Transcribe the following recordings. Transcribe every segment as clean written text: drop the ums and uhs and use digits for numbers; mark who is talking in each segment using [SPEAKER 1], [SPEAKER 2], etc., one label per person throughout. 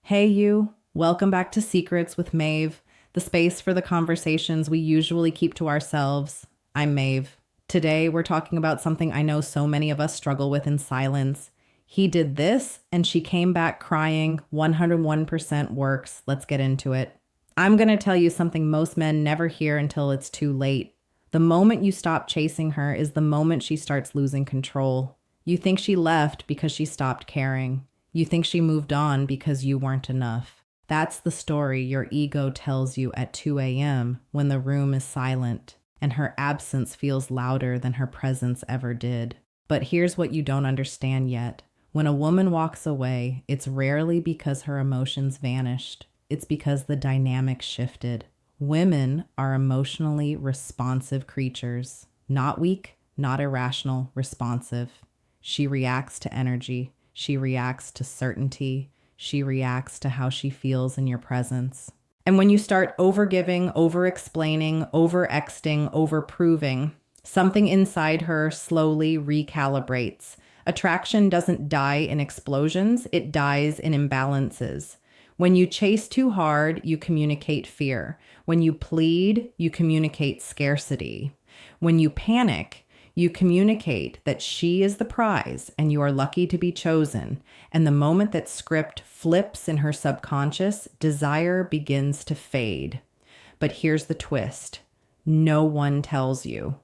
[SPEAKER 1] Hey, you. Welcome back to Secrets with Maeve, the space for the conversations we usually keep to ourselves. I'm Maeve. Today, we're talking about something I know so many of us struggle with in silence. He did this, and she came back crying. 101% works. Let's get into it. I'm going to tell you something most men never hear until it's too late. The moment you stop chasing her is the moment she starts losing control. You think she left because she stopped caring. You think she moved on because you weren't enough. That's the story your ego tells you at 2 a.m. when the room is silent and her absence feels louder than her presence ever did. But here's what you don't understand yet. When a woman walks away, it's rarely because her emotions vanished. It's because the dynamic shifted. Women are emotionally responsive creatures. Not weak, not irrational, responsive. She reacts to energy. She reacts to certainty. She reacts to how she feels in your presence. And when you start overgiving, over-explaining, over-exting, over-proving, something inside her slowly recalibrates. Attraction doesn't die in explosions, it dies in imbalances. When you chase too hard, you communicate fear. When you plead, you communicate scarcity. When you panic, you communicate that she is the prize and you are lucky to be chosen. And the moment that script flips in her subconscious, desire begins to fade. But here's the twist. No one tells you.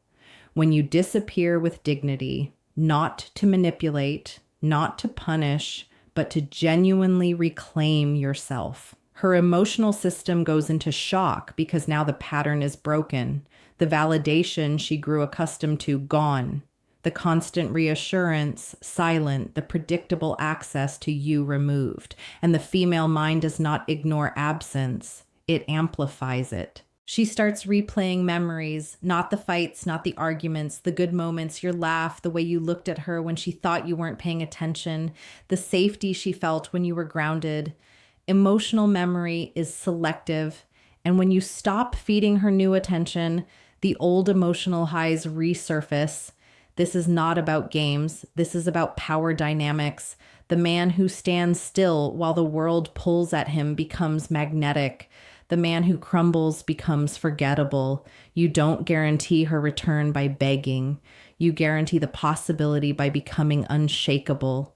[SPEAKER 1] When you disappear with dignity, not to manipulate, not to punish, but to genuinely reclaim yourself. Her emotional system goes into shock because now the pattern is broken. The validation she grew accustomed to, gone. The constant reassurance, silent. The predictable access to you, removed. And the female mind does not ignore absence. It amplifies it. She starts replaying memories, not the fights, not the arguments, the good moments, your laugh, the way you looked at her when she thought you weren't paying attention, the safety she felt when you were grounded. Emotional memory is selective, and when you stop feeding her new attention, the old emotional highs resurface. This is not about games. This is about power dynamics. The man who stands still while the world pulls at him becomes magnetic. The man who crumbles becomes forgettable. You don't guarantee her return by begging. You guarantee the possibility by becoming unshakable.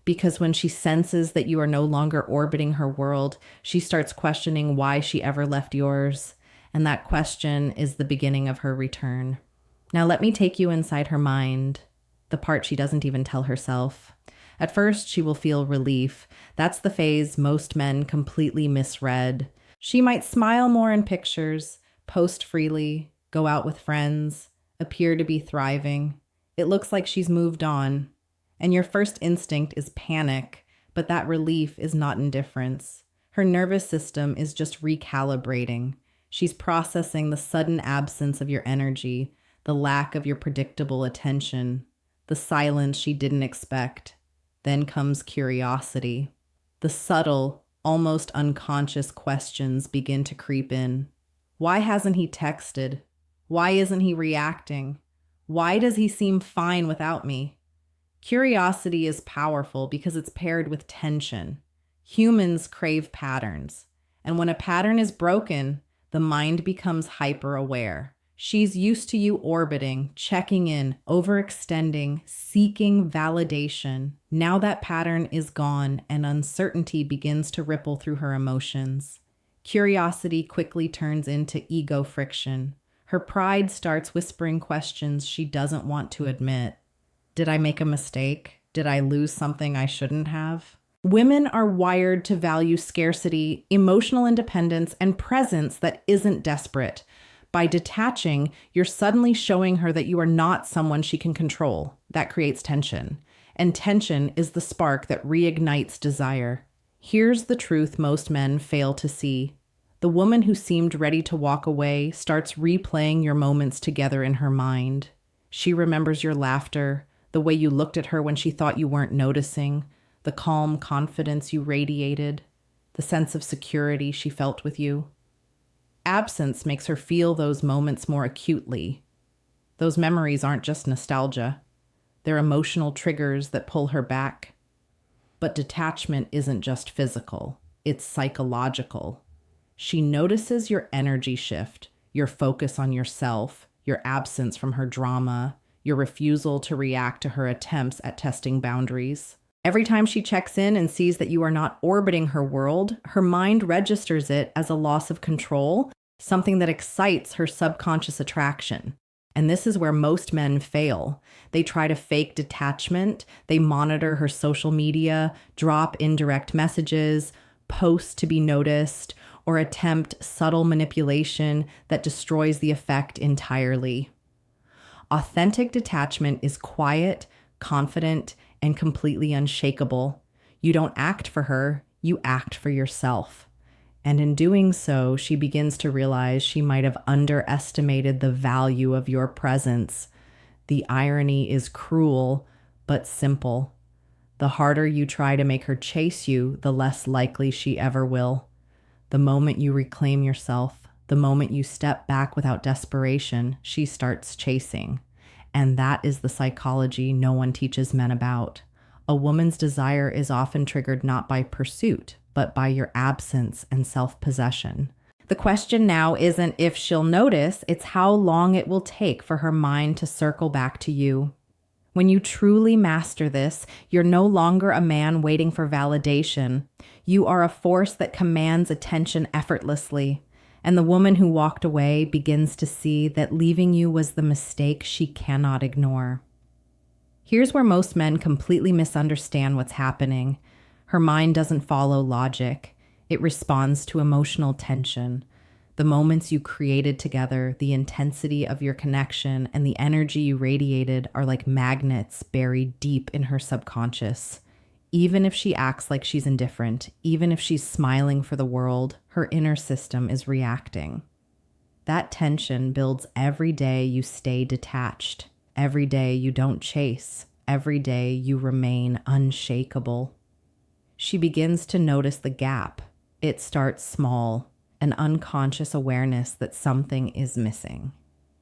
[SPEAKER 1] Because when she senses that you are no longer orbiting her world, she starts questioning why she ever left yours. And that question is the beginning of her return. Now let me take you inside her mind, the part she doesn't even tell herself. At first, she will feel relief. That's the phase most men completely misread. She might smile more in pictures, post freely, go out with friends, appear to be thriving. It looks like she's moved on. And your first instinct is panic, but that relief is not indifference. Her nervous system is just recalibrating. She's processing the sudden absence of your energy, the lack of your predictable attention, the silence she didn't expect. Then comes curiosity. The subtle, almost unconscious questions begin to creep in. Why hasn't he texted? Why isn't he reacting? Why does he seem fine without me? Curiosity is powerful because it's paired with tension. Humans crave patterns. And when a pattern is broken, the mind becomes hyper-aware. She's used to you orbiting, checking in, overextending, seeking validation. Now that pattern is gone and uncertainty begins to ripple through her emotions. Curiosity quickly turns into ego friction. Her pride starts whispering questions she doesn't want to admit. Did I make a mistake? Did I lose something I shouldn't have? Women are wired to value scarcity, emotional independence, and presence that isn't desperate. By detaching, you're suddenly showing her that you are not someone she can control. That creates tension. And tension is the spark that reignites desire. Here's the truth most men fail to see. The woman who seemed ready to walk away starts replaying your moments together in her mind. She remembers your laughter, the way you looked at her when she thought you weren't noticing, the calm confidence you radiated, the sense of security she felt with you. Absence makes her feel those moments more acutely. Those memories aren't just nostalgia. They're emotional triggers that pull her back. But detachment isn't just physical. it's psychological. She notices your energy shift, your focus on yourself, your absence from her drama, your refusal to react to her attempts at testing boundaries. Every time she checks in and sees that you are not orbiting her world, her mind registers it as a loss of control, something that excites her subconscious attraction. And this is where most men fail. They try to fake detachment, they monitor her social media, drop indirect messages, post to be noticed, or attempt subtle manipulation that destroys the effect entirely. Authentic detachment is quiet, confident, and completely unshakable. You don't act for her, you act for yourself. And in doing so, she begins to realize she might have underestimated the value of your presence. The irony is cruel, but simple. The harder you try to make her chase you, the less likely she ever will. The moment you reclaim yourself, the moment you step back without desperation, she starts chasing. And that is the psychology no one teaches men about. A woman's desire is often triggered not by pursuit, but by your absence and self-possession. The question now isn't if she'll notice, it's how long it will take for her mind to circle back to you. When you truly master this, you're no longer a man waiting for validation. You are a force that commands attention effortlessly. And the woman who walked away begins to see that leaving you was the mistake she cannot ignore. Here's where most men completely misunderstand what's happening. Her mind doesn't follow logic. It responds to emotional tension. The moments you created together, the intensity of your connection, and the energy you radiated are like magnets buried deep in her subconscious. Even if she acts like she's indifferent, even if she's smiling for the world, her inner system is reacting. That tension builds every day you stay detached, every day you don't chase, every day you remain unshakable. She begins to notice the gap. It starts small, an unconscious awareness that something is missing.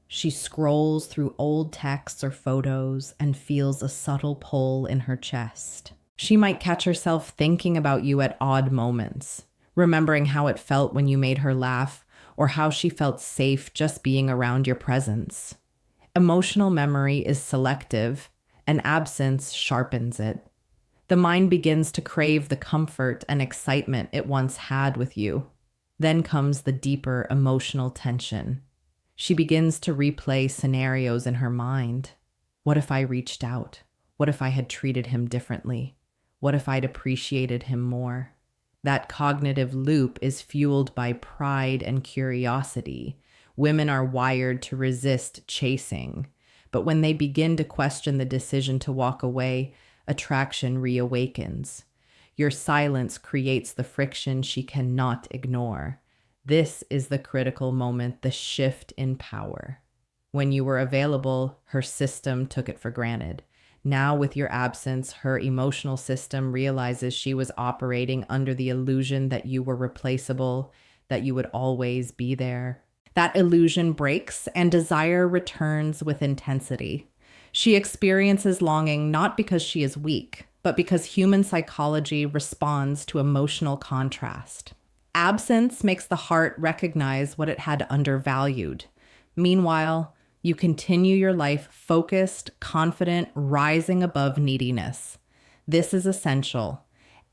[SPEAKER 1] She scrolls through old texts or photos and feels a subtle pull in her chest. She might catch herself thinking about you at odd moments, remembering how it felt when you made her laugh, or how she felt safe just being around your presence. Emotional memory is selective, and absence sharpens it. The mind begins to crave the comfort and excitement it once had with you. Then comes the deeper emotional tension. She begins to replay scenarios in her mind. What if I reached out? What if I had treated him differently? What if I'd appreciated him more? That cognitive loop is fueled by pride and curiosity. Women are wired to resist chasing, but when they begin to question the decision to walk away, attraction reawakens. Your silence creates the friction she cannot ignore. This is the critical moment, the shift in power. When you were available, her system took it for granted. Now, with your absence, her emotional system realizes she was operating under the illusion that you were replaceable, that you would always be there. That illusion breaks and desire returns with intensity. She experiences longing not because she is weak, but because human psychology responds to emotional contrast. Absence makes the heart recognize what it had undervalued. Meanwhile, you continue your life focused, confident, rising above neediness. This is essential.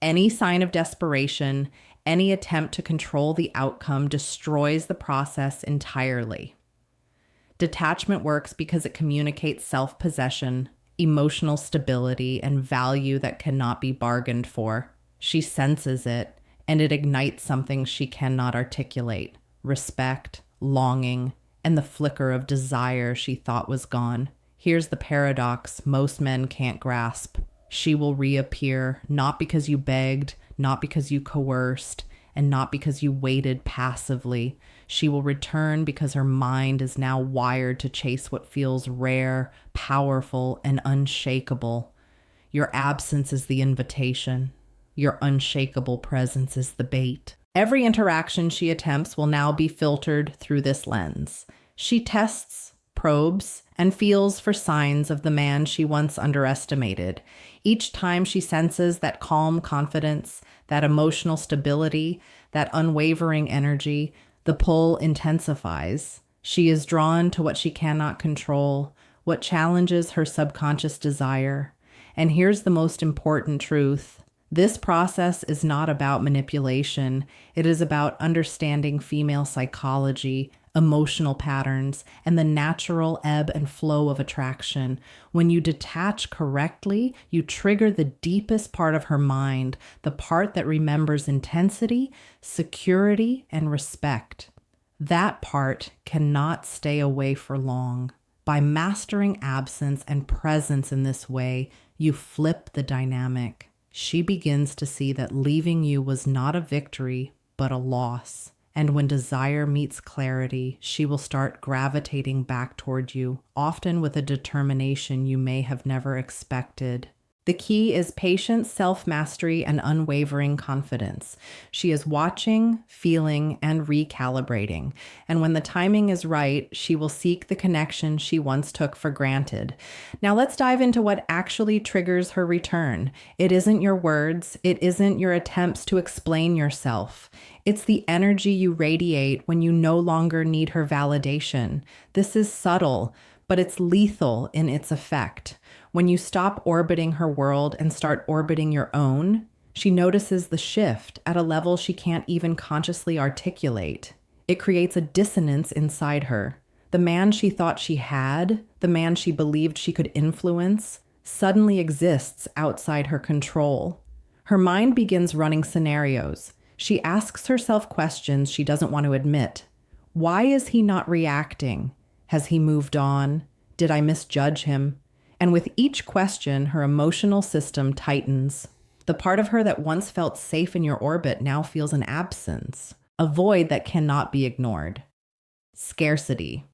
[SPEAKER 1] Any sign of desperation, any attempt to control the outcome destroys the process entirely. Detachment works because it communicates self-possession, emotional stability, and value that cannot be bargained for. She senses it, and it ignites something she cannot articulate: respect, longing, and the flicker of desire she thought was gone. Here's the paradox most men can't grasp. She will reappear, not because you begged, not because you coerced, and not because you waited passively. She will return because her mind is now wired to chase what feels rare, powerful, and unshakable. Your absence is the invitation. Your unshakable presence is the bait. Every interaction she attempts will now be filtered through this lens. She tests probes, and feels for signs of the man she once underestimated. Each time she senses that calm confidence, that emotional stability, that unwavering energy, the pull intensifies. She is drawn to what she cannot control, what challenges her subconscious desire. And here's the most important truth. This process is not about manipulation. It is about understanding female psychology, emotional patterns, and the natural ebb and flow of attraction. When you detach correctly, you trigger the deepest part of her mind, the part that remembers intensity, security, and respect. That part cannot stay away for long. By mastering absence and presence in this way, you flip the dynamic. She begins to see that leaving you was not a victory, but a loss. And when desire meets clarity, she will start gravitating back toward you, often with a determination you may have never expected. The key is patience, self-mastery, and unwavering confidence. She is watching, feeling, and recalibrating. And when the timing is right, she will seek the connection she once took for granted. Now let's dive into what actually triggers her return. It isn't your words. It isn't your attempts to explain yourself. It's the energy you radiate when you no longer need her validation. This is subtle, but it's lethal in its effect. When you stop orbiting her world and start orbiting your own, she notices the shift at a level she can't even consciously articulate. It creates a dissonance inside her. The man she thought she had, the man she believed she could influence, suddenly exists outside her control. Her mind begins running scenarios. She asks herself questions she doesn't want to admit. Why is he not reacting? Has he moved on? Did I misjudge him? And with each question, her emotional system tightens. The part of her that once felt safe in your orbit now feels an absence, a void that cannot be ignored. Scarcity.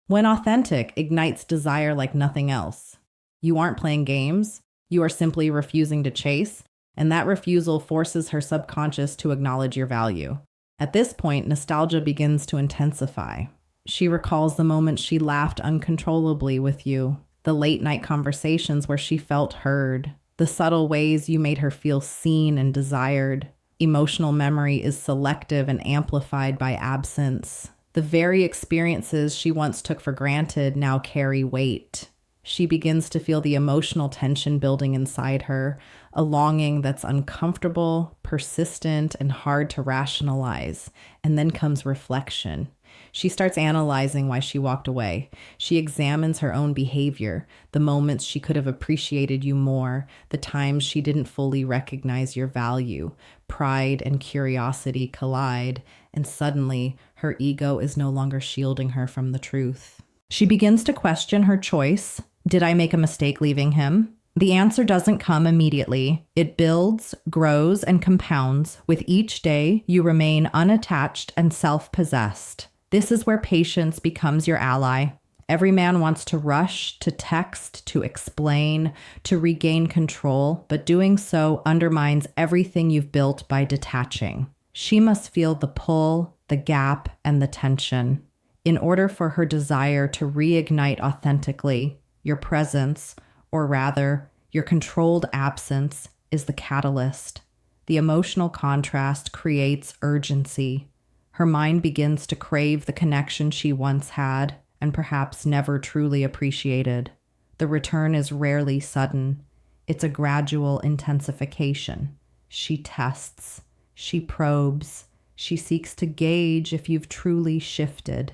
[SPEAKER 1] When authentic, ignites desire like nothing else. You aren't playing games, you are simply refusing to chase, and that refusal forces her subconscious to acknowledge your value. At this point, nostalgia begins to intensify. She recalls the moments she laughed uncontrollably with you, the late night conversations where she felt heard, the subtle ways you made her feel seen and desired. Emotional memory is selective and amplified by absence. The very experiences she once took for granted now carry weight. She begins to feel the emotional tension building inside her, a longing that's uncomfortable, persistent, and hard to rationalize. And then comes reflection. She starts analyzing why she walked away. She examines her own behavior, the moments she could have appreciated you more, the times she didn't fully recognize your value. Pride and curiosity collide, and suddenly her ego is no longer shielding her from the truth. She begins to question her choice. Did I make a mistake leaving him? The answer doesn't come immediately. It builds, grows, and compounds. With each day, you remain unattached and self-possessed. This is where patience becomes your ally. Every man wants to rush, to text, to explain, to regain control, but doing so undermines everything you've built by detaching. She must feel the pull, the gap, and the tension. In order for her desire to reignite authentically, your presence, or rather, your controlled absence, is the catalyst. The emotional contrast creates urgency. Her mind begins to crave the connection she once had and perhaps never truly appreciated. The return is rarely sudden. It's a gradual intensification. She tests. She probes. She seeks to gauge if you've truly shifted.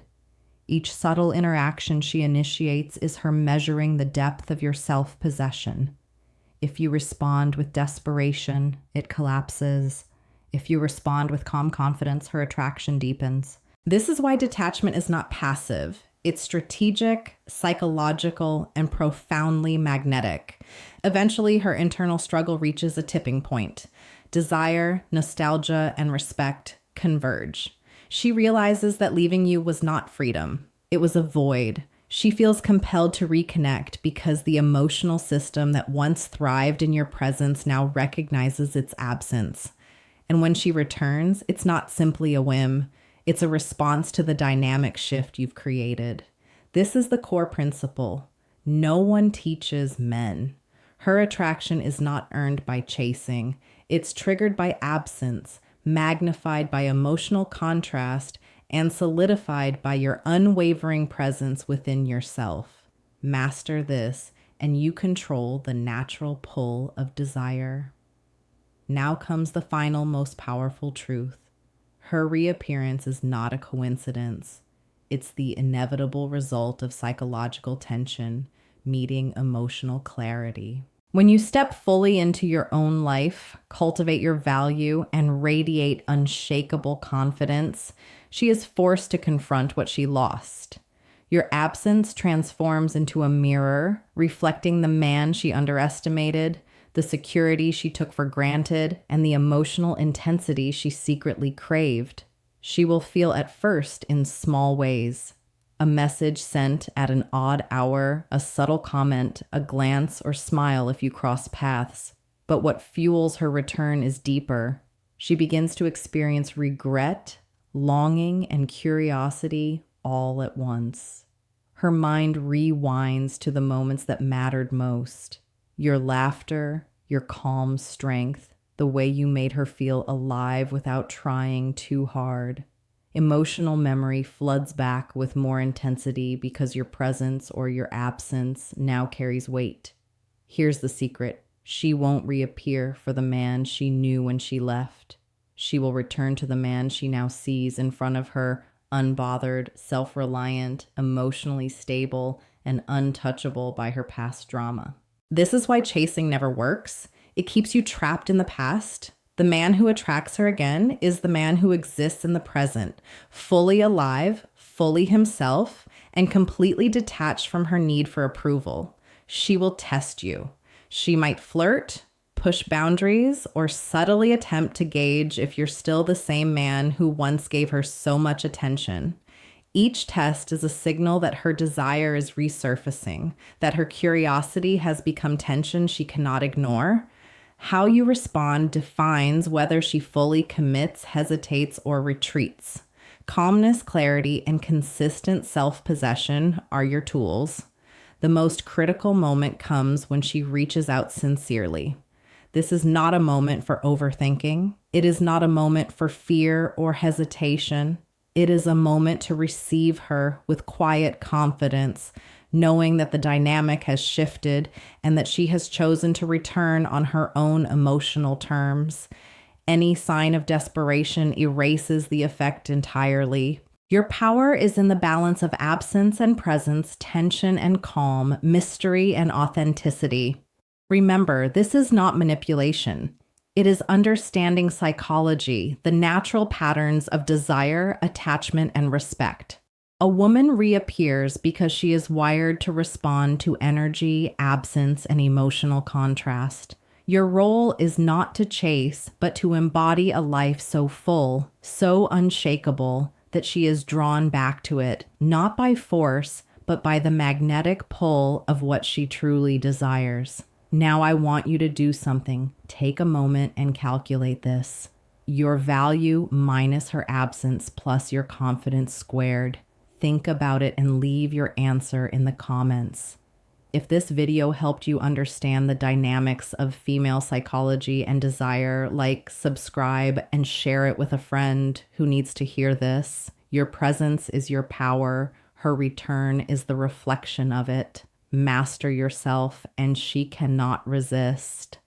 [SPEAKER 1] Each subtle interaction she initiates is her measuring the depth of your self-possession. If you respond with desperation, it collapses. If you respond with calm confidence, her attraction deepens. This is why detachment is not passive. It's strategic, psychological, and profoundly magnetic. Eventually, her internal struggle reaches a tipping point. Desire, nostalgia, and respect converge. She realizes that leaving you was not freedom. It was a void. She feels compelled to reconnect because the emotional system that once thrived in your presence now recognizes its absence. And when she returns, it's not simply a whim. It's a response to the dynamic shift you've created. This is the core principle. No one teaches men. Her attraction is not earned by chasing. It's triggered by absence, magnified by emotional contrast, and solidified by your unwavering presence within yourself. Master this, and you control the natural pull of desire. Now comes the final, most powerful truth. Her reappearance is not a coincidence. It's the inevitable result of psychological tension meeting emotional clarity. When you step fully into your own life, cultivate your value, and radiate unshakable confidence, she is forced to confront what she lost. Your absence transforms into a mirror, reflecting the man she underestimated, the security she took for granted, and the emotional intensity she secretly craved. She will feel at first in small ways. A message sent at an odd hour, a subtle comment, a glance or smile if you cross paths. But what fuels her return is deeper. She begins to experience regret, longing, and curiosity all at once. Her mind rewinds to the moments that mattered most. Your laughter, your calm strength, the way you made her feel alive without trying too hard. Emotional memory floods back with more intensity because your presence or your absence now carries weight. Here's the secret. She won't reappear for the man she knew when she left. She will return to the man she now sees in front of her, unbothered, self-reliant, emotionally stable, and untouchable by her past drama. This is why chasing never works. It keeps you trapped in the past. The man who attracts her again is the man who exists in the present, fully alive, fully himself, and completely detached from her need for approval. She will test you. She might flirt, push boundaries, or subtly attempt to gauge if you're still the same man who once gave her so much attention. Each test is a signal that her desire is resurfacing, that her curiosity has become tension she cannot ignore. How you respond defines whether she fully commits, hesitates, or retreats. Calmness, clarity, and consistent self-possession are your tools. The most critical moment comes when she reaches out sincerely. This is not a moment for overthinking. It is not a moment for fear or hesitation. It is a moment to receive her with quiet confidence, knowing that the dynamic has shifted and that she has chosen to return on her own emotional terms. Any sign of desperation erases the effect entirely. Your power is in the balance of absence and presence, tension and calm, mystery and authenticity. Remember, this is not manipulation. It is understanding psychology, the natural patterns of desire, attachment, and respect. A woman reappears because she is wired to respond to energy, absence, and emotional contrast. Your role is not to chase, but to embody a life so full, so unshakable, that she is drawn back to it, not by force, but by the magnetic pull of what she truly desires. Now I want you to do something. Take a moment and calculate this. Your value minus her absence plus your confidence squared. Think about it and leave your answer in the comments. If this video helped you understand the dynamics of female psychology and desire, like, subscribe, and share it with a friend who needs to hear this. Your presence is your power. Her return is the reflection of it. Master yourself, and she cannot resist.